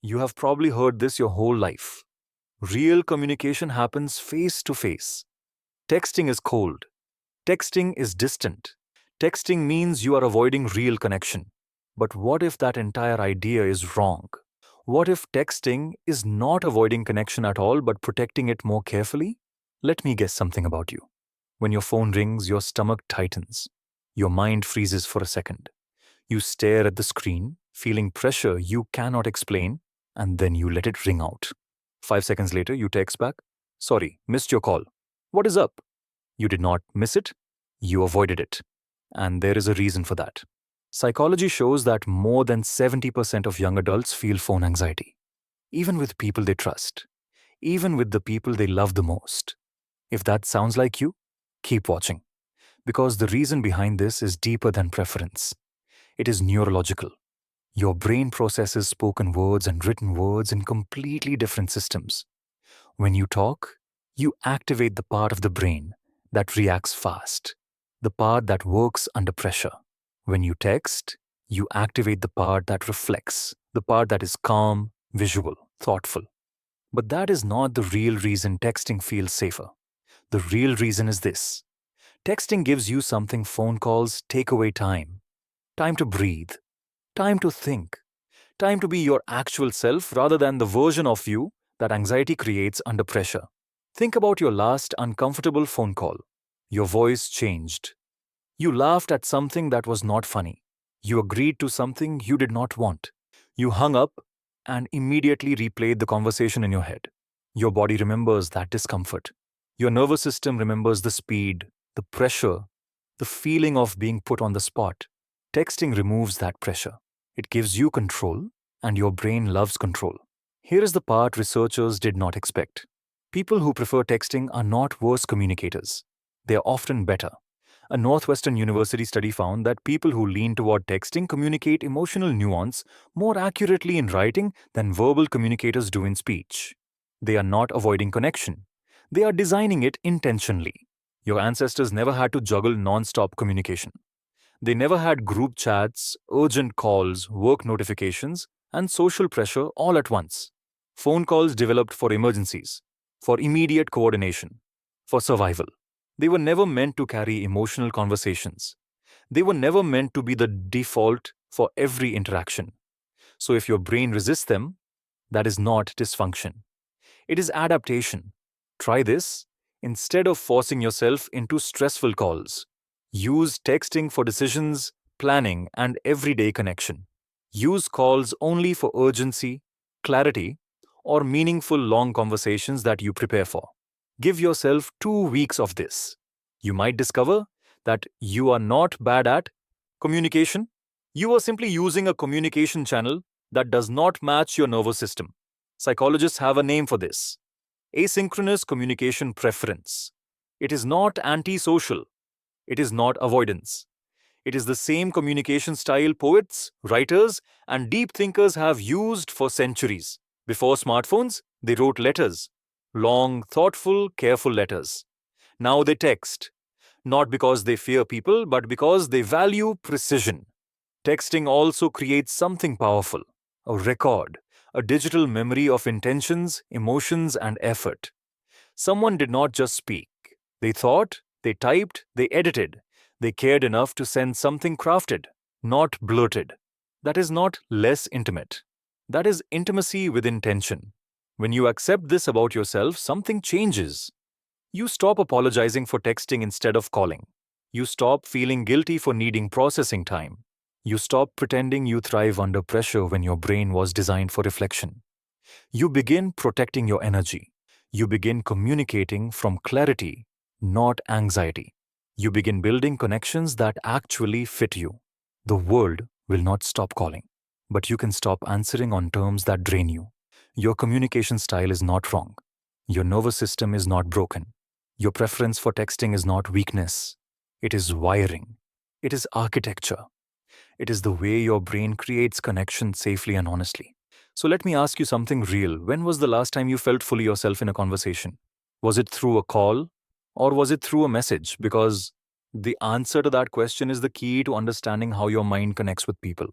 You have probably heard this your whole life. Real communication happens face to face. Texting is cold. Texting is distant. Texting means you are avoiding real connection. But what if that entire idea is wrong? What if texting is not avoiding connection at all but protecting it more carefully? Let me guess something about you. When your phone rings, your stomach tightens. Your mind freezes for a second. You stare at the screen, feeling pressure you cannot explain, and then you let it ring out. 5 seconds later, you text back, "Sorry, missed your call. What is up?" You did not miss it, you avoided it. And there is a reason for that. Psychology shows that more than 70% of young adults feel phone anxiety, even with people they trust, even with the people they love the most. If that sounds like you, keep watching. Because the reason behind this is deeper than preference. It is neurological. Your brain processes spoken words and written words in completely different systems. When you talk, you activate the part of the brain that reacts fast, the part that works under pressure. When you text, you activate the part that reflects, the part that is calm, visual, thoughtful. But that is not the real reason texting feels safer. The real reason is this. Texting gives you something phone calls take away: time. Time to breathe, time to think, time to be your actual self rather than the version of you that anxiety creates under pressure. Think about your last uncomfortable phone call. Your voice changed. You laughed at something that was not funny. You agreed to something you did not want. You hung up and immediately replayed the conversation in your head. Your body remembers that discomfort. Your nervous system remembers the speed, the pressure, the feeling of being put on the spot. Texting removes that pressure. It gives you control, and your brain loves control. Here is the part researchers did not expect. People who prefer texting are not worse communicators. They are often better. A Northwestern University study found that people who lean toward texting communicate emotional nuance more accurately in writing than verbal communicators do in speech. They are not avoiding connection. They are designing it intentionally. Your ancestors never had to juggle non-stop communication. They never had group chats, urgent calls, work notifications, and social pressure all at once. Phone calls developed for emergencies, for immediate coordination, for survival. They were never meant to carry emotional conversations. They were never meant to be the default for every interaction. So if your brain resists them, that is not dysfunction. It is adaptation. Try this. Instead of forcing yourself into stressful calls, use texting for decisions, planning, and everyday connection. Use calls only for urgency, clarity, or meaningful long conversations that you prepare for. Give yourself 2 weeks of this. You might discover that you are not bad at communication. You are simply using a communication channel that does not match your nervous system. Psychologists have a name for this: asynchronous communication preference. It is not antisocial. It is not avoidance. It is the same communication style poets, writers, and deep thinkers have used for centuries. Before smartphones, they wrote letters. Long, thoughtful, careful letters. Now they text. Not because they fear people, but because they value precision. Texting also creates something powerful: a record, a digital memory of intentions, emotions, and effort. Someone did not just speak. They thought, they typed, they edited. They cared enough to send something crafted, not blurted. That is not less intimate. That is intimacy with intention. When you accept this about yourself, something changes. You stop apologizing for texting instead of calling. You stop feeling guilty for needing processing time. You stop pretending you thrive under pressure when your brain was designed for reflection. You begin protecting your energy. You begin communicating from clarity, not anxiety. You begin building connections that actually fit you. The world will not stop calling, but you can stop answering on terms that drain you. Your communication style is not wrong. Your nervous system is not broken. Your preference for texting is not weakness. It is wiring. It is architecture. It is the way your brain creates connection safely and honestly. So let me ask you something real. When was the last time you felt fully yourself in a conversation? Was it through a call or was it through a message? Because the answer to that question is the key to understanding how your mind connects with people.